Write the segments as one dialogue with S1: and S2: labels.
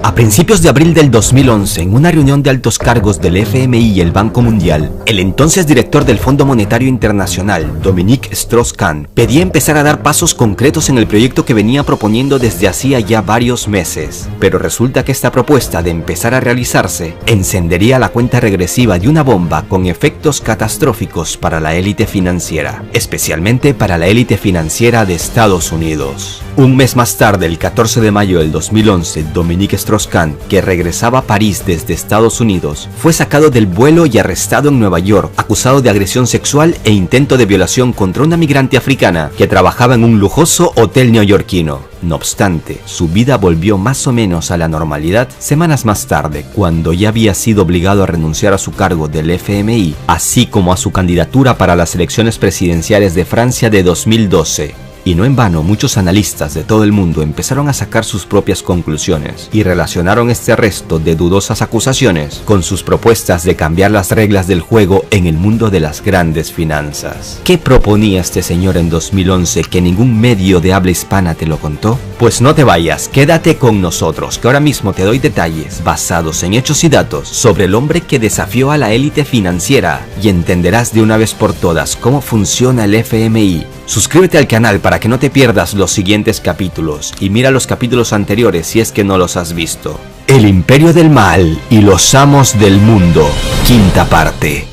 S1: A principios de abril del 2011, en una reunión de altos cargos del FMI y el Banco Mundial, el entonces director del Fondo Monetario Internacional, Dominique Strauss-Kahn, pedía empezar a dar pasos concretos en el proyecto que venía proponiendo desde hacía ya varios meses. Pero resulta que esta propuesta de empezar a realizarse encendería la cuenta regresiva de una bomba con efectos catastróficos para la élite financiera, especialmente para la élite financiera de Estados Unidos. Un mes más tarde, el 14 de mayo del 2011, Dominique Strauss-Kahn, que regresaba a París desde Estados Unidos, fue sacado del vuelo y arrestado en Nueva York, acusado de agresión sexual e intento de violación contra una migrante africana que trabajaba en un lujoso hotel neoyorquino. No obstante, su vida volvió más o menos a la normalidad semanas más tarde, cuando ya había sido obligado a renunciar a su cargo del FMI, así como a su candidatura para las elecciones presidenciales de Francia de 2012. Y no en vano, muchos analistas de todo el mundo empezaron a sacar sus propias conclusiones y relacionaron este arresto de dudosas acusaciones con sus propuestas de cambiar las reglas del juego en el mundo de las grandes finanzas. ¿Qué proponía este señor en 2011 que ningún medio de habla hispana te lo contó? Pues no te vayas, quédate con nosotros, que ahora mismo te doy detalles basados en hechos y datos sobre el hombre que desafió a la élite financiera y entenderás de una vez por todas cómo funciona el FMI. Suscríbete al canal para que no te pierdas los siguientes capítulos y mira los capítulos anteriores si es que no los has visto. El Imperio del Mal y los Amos del Mundo, quinta parte.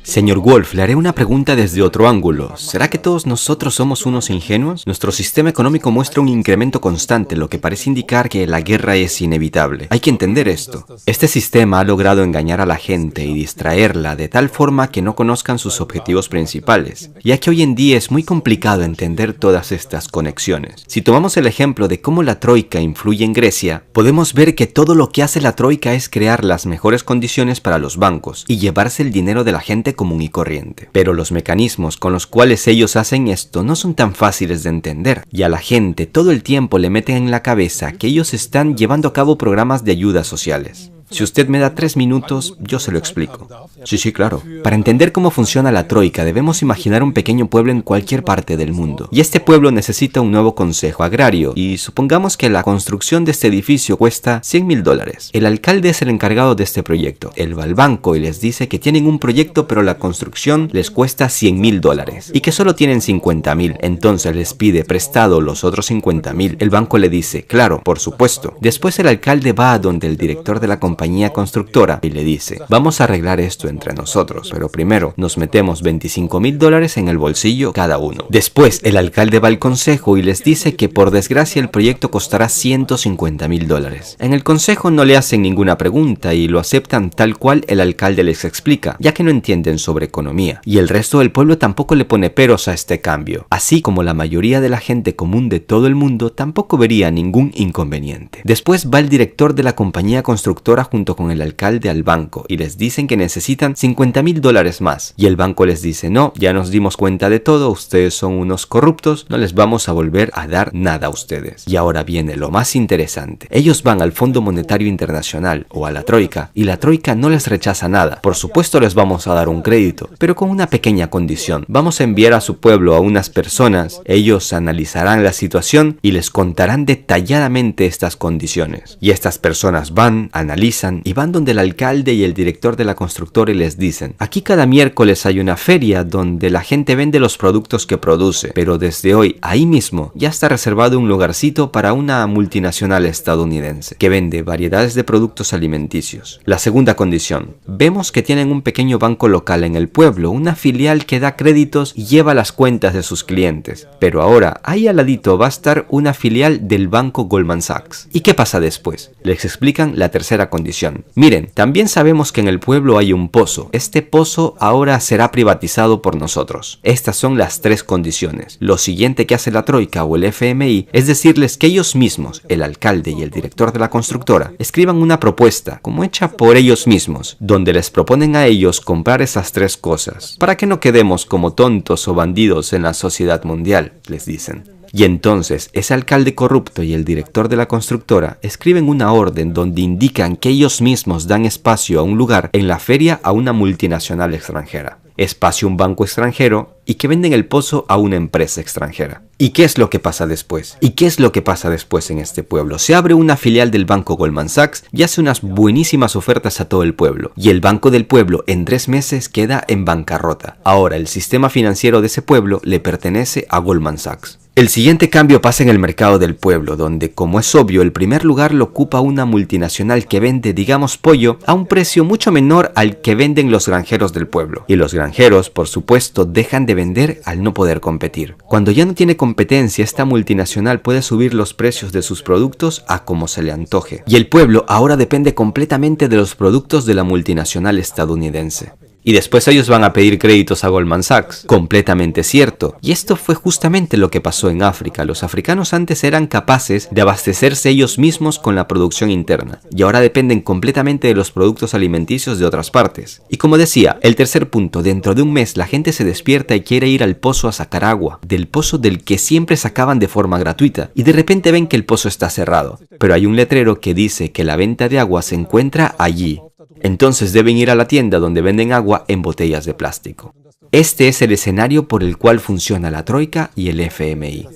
S1: Señor Wolf, le haré una pregunta desde otro ángulo. ¿Será que todos nosotros somos unos ingenuos? Nuestro sistema económico muestra un incremento constante, lo que parece indicar que la guerra es inevitable. Hay que entender esto. Este sistema ha logrado engañar a la gente y distraerla de tal forma que no conozcan sus objetivos principales, ya que hoy en día es muy complicado entender todas estas conexiones. Si tomamos el ejemplo de cómo la Troika influye en Grecia, podemos ver que todo lo que hace la Troika es crear las mejores condiciones para los bancos y llevarse el dinero de la gente común y corriente. Pero los mecanismos con los cuales ellos hacen esto no son tan fáciles de entender, y a la gente todo el tiempo le meten en la cabeza que ellos están llevando a cabo programas de ayudas sociales. Si usted me da 3 minutos, yo se lo explico. Sí, claro. Para entender cómo funciona la Troika, debemos imaginar un pequeño pueblo en cualquier parte del mundo. Y este pueblo necesita un nuevo consejo agrario, y supongamos que la construcción de este edificio cuesta $100,000. El alcalde es el encargado de este proyecto. Él va al banco y les dice que tienen un proyecto, pero la construcción les cuesta $100,000 y que solo tienen 50,000. Entonces les pide prestado los otros 50,000. El banco le dice, claro, por supuesto. Después el alcalde va a donde el director de la compañía constructora y le dice, vamos a arreglar esto entre nosotros, pero primero nos metemos $25,000 en el bolsillo cada uno. Después el alcalde va al consejo y les dice que por desgracia el proyecto costará $150,000. En el consejo no le hacen ninguna pregunta y lo aceptan tal cual el alcalde les explica, ya que no entienden sobre economía, y el resto del pueblo tampoco le pone peros a este cambio, así como la mayoría de la gente común de todo el mundo tampoco vería ningún inconveniente. Después va el director de la compañía constructora junto con el alcalde al banco y les dicen que necesitan $50,000 más, y el banco les dice, no, ya nos dimos cuenta de todo, ustedes son unos corruptos, no les vamos a volver a dar nada a ustedes. Y ahora viene lo más interesante, ellos van al Fondo Monetario Internacional o a la Troika y la Troika no les rechaza nada. Por supuesto les vamos a dar un crédito, pero con una pequeña condición, vamos a enviar a su pueblo a unas personas, ellos analizarán la situación y les contarán detalladamente estas condiciones, y estas personas van, analizan y van donde el alcalde y el director de la constructora y les dicen, aquí cada miércoles hay una feria donde la gente vende los productos que produce, pero desde hoy, ahí mismo, ya está reservado un lugarcito para una multinacional estadounidense que vende variedades de productos alimenticios. La segunda condición, vemos que tienen un pequeño banco local en el pueblo, una filial que da créditos y lleva las cuentas de sus clientes, pero ahora ahí al ladito va a estar una filial del banco Goldman Sachs. ¿Y qué pasa después? Les explican la tercera condición. Miren, también sabemos que en el pueblo hay un pozo. Este pozo ahora será privatizado por nosotros. Estas son las 3 condiciones. Lo siguiente que hace la Troika o el FMI es decirles que ellos mismos, el alcalde y el director de la constructora, escriban una propuesta, como hecha por ellos mismos, donde les proponen a ellos comprar esas 3 cosas, para que no quedemos como tontos o bandidos en la sociedad mundial, les dicen. Y entonces ese alcalde corrupto y el director de la constructora escriben una orden donde indican que ellos mismos dan espacio a un lugar en la feria a una multinacional extranjera. Espacio un banco extranjero y que venden el pozo a una empresa extranjera. ¿Y qué es lo que pasa después? ¿Y qué es lo que pasa después en este pueblo? Se abre una filial del banco Goldman Sachs y hace unas buenísimas ofertas a todo el pueblo. Y el banco del pueblo en 3 meses queda en bancarrota. Ahora el sistema financiero de ese pueblo le pertenece a Goldman Sachs. El siguiente cambio pasa en el mercado del pueblo, donde, como es obvio, el primer lugar lo ocupa una multinacional que vende, digamos, pollo a un precio mucho menor al que venden los granjeros del pueblo. Y los granjeros, por supuesto, dejan de vender al no poder competir. Cuando ya no tiene competencia, esta multinacional puede subir los precios de sus productos a como se le antoje. Y el pueblo ahora depende completamente de los productos de la multinacional estadounidense. Y después ellos van a pedir créditos a Goldman Sachs. Completamente cierto. Y esto fue justamente lo que pasó en África. Los africanos antes eran capaces de abastecerse ellos mismos con la producción interna. Y ahora dependen completamente de los productos alimenticios de otras partes. Y como decía, el tercer punto, dentro de un mes la gente se despierta y quiere ir al pozo a sacar agua. Del pozo del que siempre sacaban de forma gratuita. Y de repente ven que el pozo está cerrado. Pero hay un letrero que dice que la venta de agua se encuentra allí. Entonces deben ir a la tienda donde venden agua en botellas de plástico. Este es el escenario por el cual funciona la Troika y el FMI.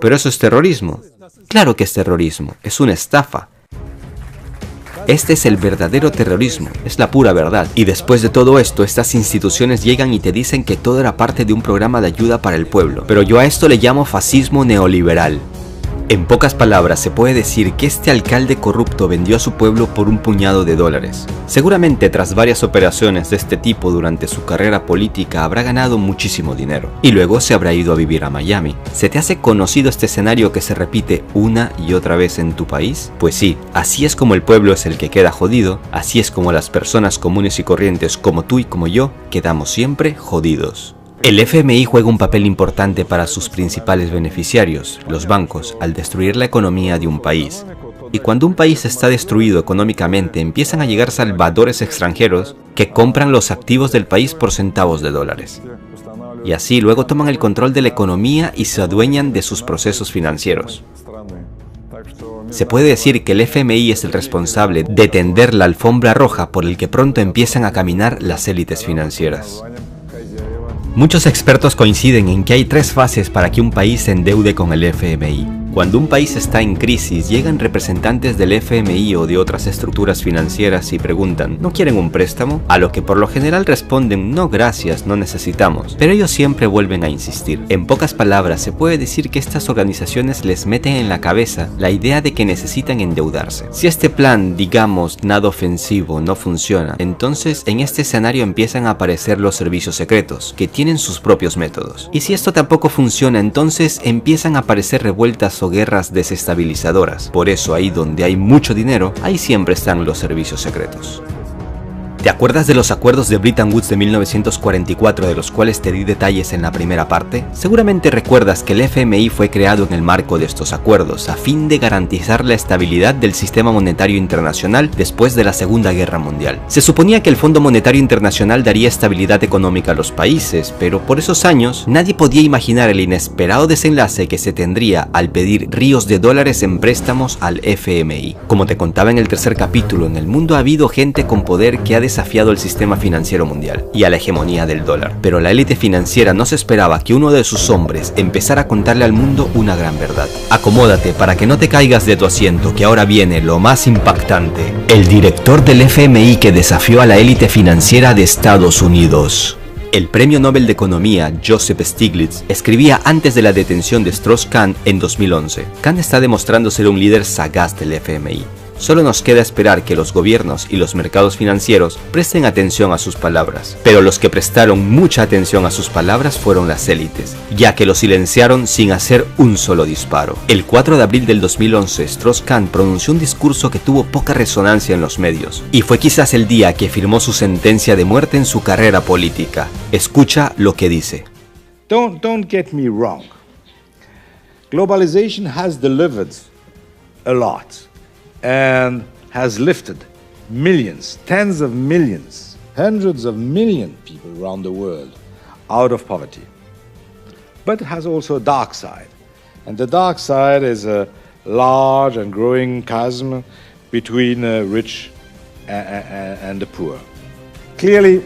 S1: ¿Pero eso es terrorismo? Claro que es terrorismo, es una estafa. Este es el verdadero terrorismo, es la pura verdad. Y después de todo esto, estas instituciones llegan y te dicen que todo era parte de un programa de ayuda para el pueblo. Pero yo a esto le llamo fascismo neoliberal. En pocas palabras, se puede decir que este alcalde corrupto vendió a su pueblo por un puñado de dólares. Seguramente tras varias operaciones de este tipo durante su carrera política habrá ganado muchísimo dinero. Y luego se habrá ido a vivir a Miami. ¿Se te hace conocido este escenario que se repite una y otra vez en tu país? Pues sí, así es como el pueblo es el que queda jodido, así es como las personas comunes y corrientes como tú y como yo quedamos siempre jodidos. El FMI juega un papel importante para sus principales beneficiarios, los bancos, al destruir la economía de un país. Y cuando un país está destruido económicamente, empiezan a llegar salvadores extranjeros que compran los activos del país por centavos de dólares. Y así luego toman el control de la economía y se adueñan de sus procesos financieros. Se puede decir que el FMI es el responsable de tender la alfombra roja por el que pronto empiezan a caminar las élites financieras. Muchos expertos coinciden en que hay 3 fases para que un país se endeude con el FMI. Cuando un país está en crisis, llegan representantes del FMI o de otras estructuras financieras y preguntan, ¿no quieren un préstamo? A lo que por lo general responden, no gracias, no necesitamos. Pero ellos siempre vuelven a insistir. En pocas palabras, se puede decir que estas organizaciones les meten en la cabeza la idea de que necesitan endeudarse. Si este plan, digamos, nada ofensivo, no funciona, entonces en este escenario empiezan a aparecer los servicios secretos, que tienen sus propios métodos. Y si esto tampoco funciona, entonces empiezan a aparecer revueltas o guerras desestabilizadoras. Por eso ahí donde hay mucho dinero, ahí siempre están los servicios secretos. ¿Te acuerdas de los acuerdos de Bretton Woods de 1944 de los cuales te di detalles en la primera parte? Seguramente recuerdas que el FMI fue creado en el marco de estos acuerdos a fin de garantizar la estabilidad del sistema monetario internacional después de la Segunda Guerra Mundial. Se suponía que el Fondo Monetario Internacional daría estabilidad económica a los países, pero por esos años nadie podía imaginar el inesperado desenlace que se tendría al pedir ríos de dólares en préstamos al FMI. Como te contaba en el tercer capítulo, en el mundo ha habido gente con poder que ha desafiado el sistema financiero mundial y a la hegemonía del dólar, pero la élite financiera no se esperaba que uno de sus hombres empezara a contarle al mundo una gran verdad. Acomódate para que no te caigas de tu asiento, que ahora viene lo más impactante. El director del FMI que desafió a la élite financiera de Estados Unidos. El premio Nobel de Economía Joseph Stiglitz escribía antes de la detención de Strauss-Kahn en 2011. Kahn está demostrando ser un líder sagaz del FMI. Solo nos queda esperar que los gobiernos y los mercados financieros presten atención a sus palabras. Pero los que prestaron mucha atención a sus palabras fueron las élites, ya que lo silenciaron sin hacer un solo disparo. El 4 de abril del 2011, Strauss-Kahn pronunció un discurso que tuvo poca resonancia en los medios, y fue quizás el día que firmó su sentencia de muerte en su carrera política. Escucha lo que dice.
S2: Don't get me wrong. Globalization has delivered a lot. And has lifted millions, tens of millions, hundreds of million people around the world out of poverty. But it has also a dark side. And the dark side is a large and growing chasm between the rich and the poor. Clearly,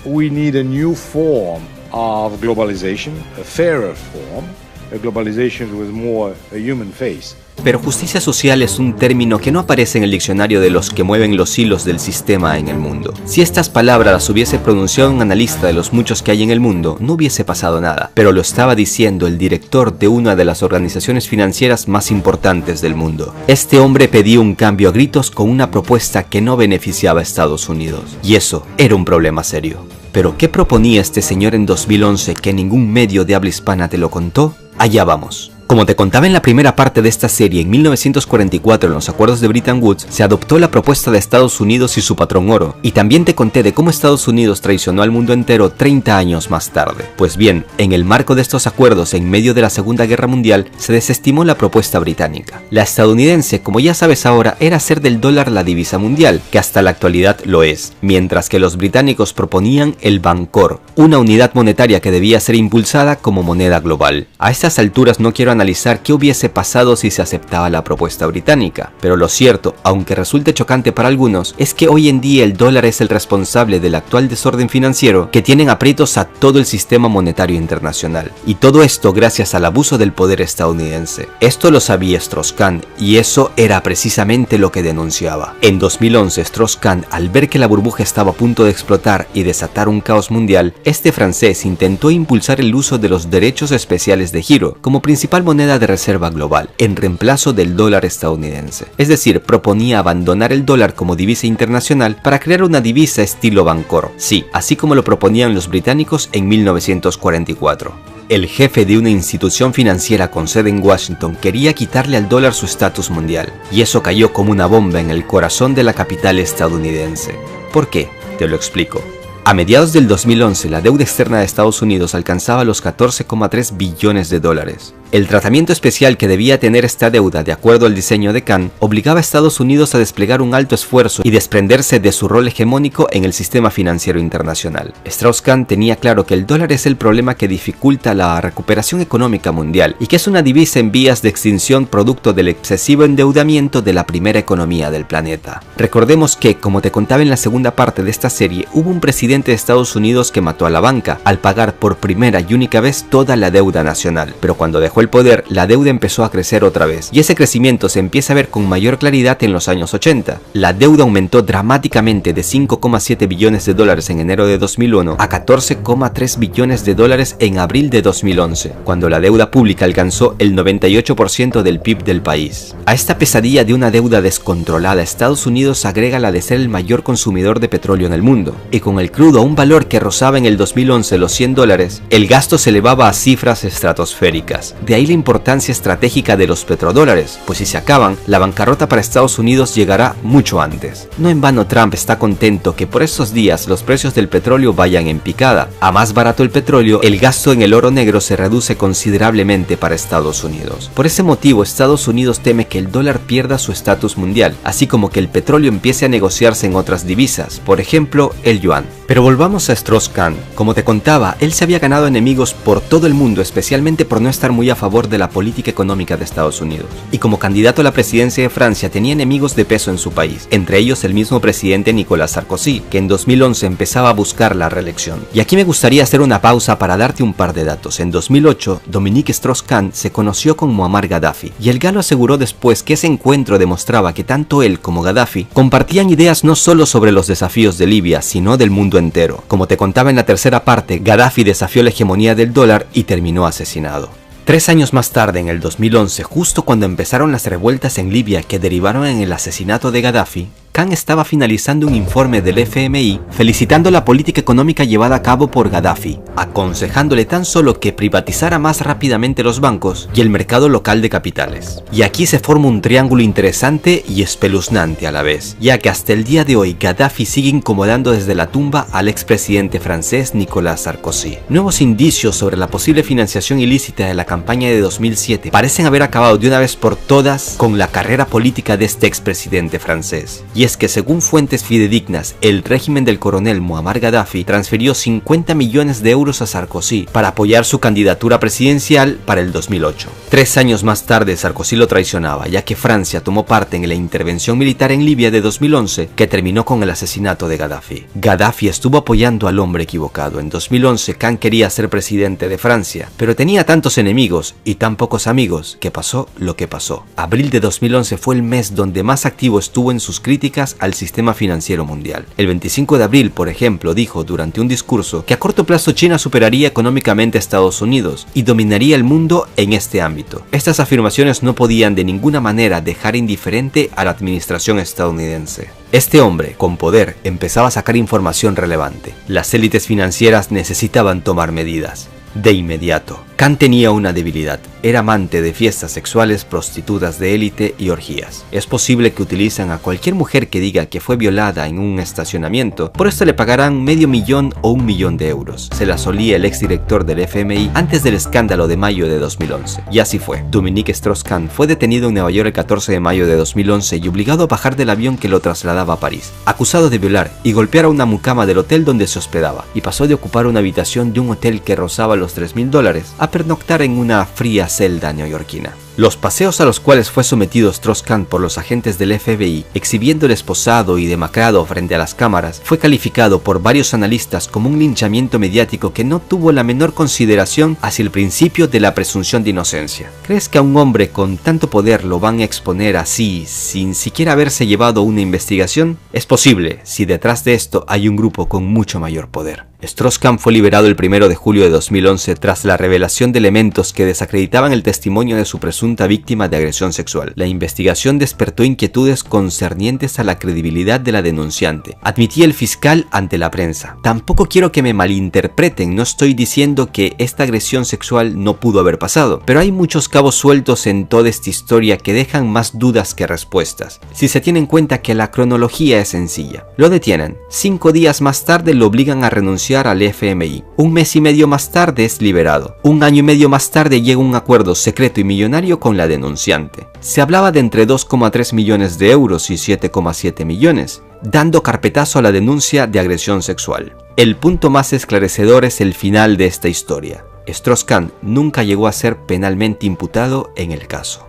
S2: we need a new form of globalization, a fairer form, a globalization with more a human face.
S1: Pero justicia social es un término que no aparece en el diccionario de los que mueven los hilos del sistema en el mundo. Si estas palabras las hubiese pronunciado un analista de los muchos que hay en el mundo, no hubiese pasado nada. Pero lo estaba diciendo el director de una de las organizaciones financieras más importantes del mundo. Este hombre pedía un cambio a gritos con una propuesta que no beneficiaba a Estados Unidos. Y eso era un problema serio. ¿Pero qué proponía este señor en 2011 que ningún medio de habla hispana te lo contó? Allá vamos. Como te contaba en la primera parte de esta serie, en 1944 en los acuerdos de Bretton Woods se adoptó la propuesta de Estados Unidos y su patrón oro, y también te conté de cómo Estados Unidos traicionó al mundo entero 30 años más tarde. Pues bien, en el marco de estos acuerdos en medio de la Segunda Guerra Mundial se desestimó la propuesta británica. La estadounidense, como ya sabes ahora, era hacer del dólar la divisa mundial, que hasta la actualidad lo es, mientras que los británicos proponían el bancor, una unidad monetaria que debía ser impulsada como moneda global. A estas alturas no quiero analizar qué hubiese pasado si se aceptaba la propuesta británica, pero lo cierto, aunque resulte chocante para algunos, es que hoy en día el dólar es el responsable del actual desorden financiero que tienen aprietos a todo el sistema monetario internacional, y todo esto gracias al abuso del poder estadounidense. Esto lo sabía Strauss-Kahn, y eso era precisamente lo que denunciaba. En 2011 Strauss-Kahn, al ver que la burbuja estaba a punto de explotar y desatar un caos mundial, este francés intentó impulsar el uso de los derechos especiales de giro como principal moneda de reserva global, en reemplazo del dólar estadounidense. Es decir, proponía abandonar el dólar como divisa internacional para crear una divisa estilo bancor. Sí, así como lo proponían los británicos en 1944. El jefe de una institución financiera con sede en Washington quería quitarle al dólar su estatus mundial, y eso cayó como una bomba en el corazón de la capital estadounidense. ¿Por qué? Te lo explico. A mediados del 2011, la deuda externa de Estados Unidos alcanzaba los 14,3 billones de dólares. El tratamiento especial que debía tener esta deuda, de acuerdo al diseño de Kahn, obligaba a Estados Unidos a desplegar un alto esfuerzo y desprenderse de su rol hegemónico en el sistema financiero internacional. Strauss-Kahn tenía claro que el dólar es el problema que dificulta la recuperación económica mundial y que es una divisa en vías de extinción producto del excesivo endeudamiento de la primera economía del planeta. Recordemos que, como te contaba en la segunda parte de esta serie, hubo un presidente de Estados Unidos que mató a la banca al pagar por primera y única vez toda la deuda nacional, pero cuando dejó el poder, la deuda empezó a crecer otra vez, y ese crecimiento se empieza a ver con mayor claridad en los años 80. La deuda aumentó dramáticamente de 5,7 billones de dólares en enero de 2001 a 14,3 billones de dólares en abril de 2011, cuando la deuda pública alcanzó el 98% del PIB del país. A esta pesadilla de una deuda descontrolada, Estados Unidos agrega la de ser el mayor consumidor de petróleo en el mundo, y con el crudo a un valor que rozaba en el 2011 los 100 dólares, el gasto se elevaba a cifras estratosféricas. De ahí la importancia estratégica de los petrodólares, pues si se acaban, la bancarrota para Estados Unidos llegará mucho antes. No en vano Trump está contento que por estos días los precios del petróleo vayan en picada. A más barato el petróleo, el gasto en el oro negro se reduce considerablemente para Estados Unidos. Por ese motivo, Estados Unidos teme que el dólar pierda su estatus mundial, así como que el petróleo empiece a negociarse en otras divisas, por ejemplo, el yuan. Pero volvamos a Strauss-Kahn. Como te contaba, él se había ganado enemigos por todo el mundo, especialmente por no estar muy a favor de la política económica de Estados Unidos. Y como candidato a la presidencia de Francia tenía enemigos de peso en su país, entre ellos el mismo presidente Nicolas Sarkozy, que en 2011 empezaba a buscar la reelección. Y aquí me gustaría hacer una pausa para darte un par de datos. En 2008, Dominique Strauss-Kahn se conoció con Muammar Gaddafi, y el galo aseguró después que ese encuentro demostraba que tanto él como Gaddafi compartían ideas no solo sobre los desafíos de Libia, sino del mundo entero. Como te contaba en la tercera parte, Gaddafi desafió la hegemonía del dólar y terminó asesinado. 3 años más tarde, en el 2011, justo cuando empezaron las revueltas en Libia que derivaron en el asesinato de Gaddafi, Kahn estaba finalizando un informe del FMI felicitando la política económica llevada a cabo por Gaddafi, aconsejándole tan solo que privatizara más rápidamente los bancos y el mercado local de capitales. Y aquí se forma un triángulo interesante y espeluznante a la vez, ya que hasta el día de hoy Gaddafi sigue incomodando desde la tumba al expresidente francés Nicolas Sarkozy. Nuevos indicios sobre la posible financiación ilícita de la campaña de 2007 parecen haber acabado de una vez por todas con la carrera política de este expresidente francés. y es que según fuentes fidedignas, el régimen del coronel Muammar Gaddafi transfirió 50 millones de euros a Sarkozy para apoyar su candidatura presidencial para el 2008. 3 años más tarde Sarkozy lo traicionaba, ya que Francia tomó parte en la intervención militar en Libia de 2011 que terminó con el asesinato de Gaddafi. Gaddafi estuvo apoyando al hombre equivocado. En 2011 Khan quería ser presidente de Francia, pero tenía tantos enemigos y tan pocos amigos que pasó lo que pasó. Abril de 2011 fue el mes donde más activo estuvo en sus críticas al sistema financiero mundial. El 25 de abril, por ejemplo, dijo durante un discurso que a corto plazo China superaría económicamente a Estados Unidos y dominaría el mundo en este ámbito. Estas afirmaciones no podían de ninguna manera dejar indiferente a la administración estadounidense. Este hombre, con poder, empezaba a sacar información relevante. Las élites financieras necesitaban tomar medidas. De inmediato. Khan tenía una debilidad. Era amante de fiestas sexuales, prostitutas de élite y orgías. Es posible que utilicen a cualquier mujer que diga que fue violada en un estacionamiento. Por esto le pagarán $500,000 o $1,000,000 de euros. Se la solía el exdirector del FMI antes del escándalo de mayo de 2011. Y así fue. Dominique Strauss-Kahn fue detenido en Nueva York el 14 de mayo de 2011 y obligado a bajar del avión que lo trasladaba a París. Acusado de violar y golpear a una mucama del hotel donde se hospedaba. Y pasó de ocupar una habitación de un hotel que rozaba los $3,000 a pernoctar en una fría celda neoyorquina. Los paseos a los cuales fue sometido Strauss-Kahn por los agentes del FBI, exhibiéndole esposado y demacrado frente a las cámaras, fue calificado por varios analistas como un linchamiento mediático que no tuvo la menor consideración hacia el principio de la presunción de inocencia. ¿Crees que a un hombre con tanto poder lo van a exponer así, sin siquiera haberse llevado una investigación? Es posible, si detrás de esto hay un grupo con mucho mayor poder. Strauss-Kahn fue liberado el 1 de julio de 2011 tras la revelación de elementos que desacreditaban el testimonio de su presunta víctima de agresión sexual. La investigación despertó inquietudes concernientes a la credibilidad de la denunciante, admitía el fiscal ante la prensa. Tampoco quiero que me malinterpreten, no estoy diciendo que esta agresión sexual no pudo haber pasado, pero hay muchos cabos sueltos en toda esta historia que dejan más dudas que respuestas, si se tiene en cuenta que la cronología es sencilla. Lo detienen, 5 días más tarde lo obligan a renunciar al FMI. Un mes y medio más tarde es liberado. 1 año y medio más tarde llega un acuerdo secreto y millonario con la denunciante. Se hablaba de entre 2,3 millones de euros y 7,7 millones, dando carpetazo a la denuncia de agresión sexual. El punto más esclarecedor es el final de esta historia. Strauss-Kahn nunca llegó a ser penalmente imputado en el caso.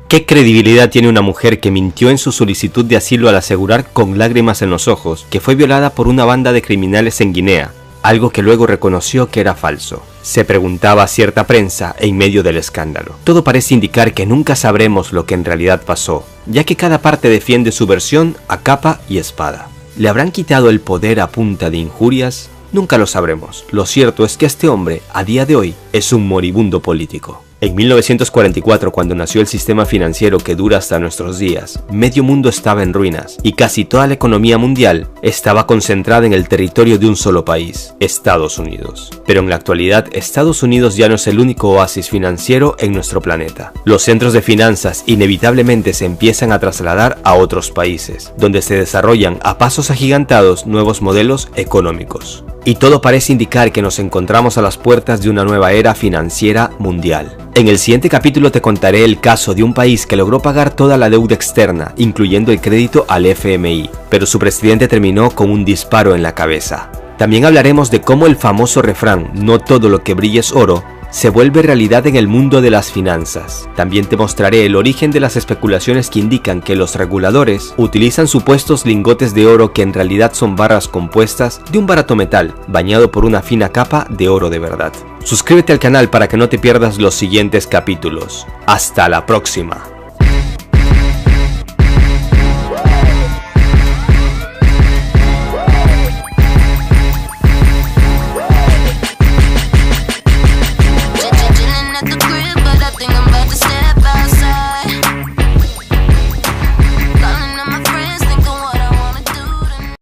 S1: ¿Qué credibilidad tiene una mujer que mintió en su solicitud de asilo al asegurar con lágrimas en los ojos que fue violada por una banda de criminales en Guinea, algo que luego reconoció que era falso? Se preguntaba a cierta prensa en medio del escándalo. Todo parece indicar que nunca sabremos lo que en realidad pasó, ya que cada parte defiende su versión a capa y espada. ¿Le habrán quitado el poder a punta de injurias? Nunca lo sabremos. Lo cierto es que este hombre, a día de hoy, es un moribundo político. En 1944, cuando nació el sistema financiero que dura hasta nuestros días, medio mundo estaba en ruinas y casi toda la economía mundial estaba concentrada en el territorio de un solo país, Estados Unidos. Pero en la actualidad, Estados Unidos ya no es el único oasis financiero en nuestro planeta. Los centros de finanzas inevitablemente se empiezan a trasladar a otros países, donde se desarrollan a pasos agigantados nuevos modelos económicos. Y todo parece indicar que nos encontramos a las puertas de una nueva era financiera mundial. En el siguiente capítulo te contaré el caso de un país que logró pagar toda la deuda externa, incluyendo el crédito al FMI, pero su presidente terminó con un disparo en la cabeza. También hablaremos de cómo el famoso refrán "no todo lo que brilla es oro" se vuelve realidad en el mundo de las finanzas. También te mostraré el origen de las especulaciones que indican que los reguladores utilizan supuestos lingotes de oro que en realidad son barras compuestas de un barato metal bañado por una fina capa de oro de verdad. Suscríbete al canal para que no te pierdas los siguientes capítulos. Hasta la próxima.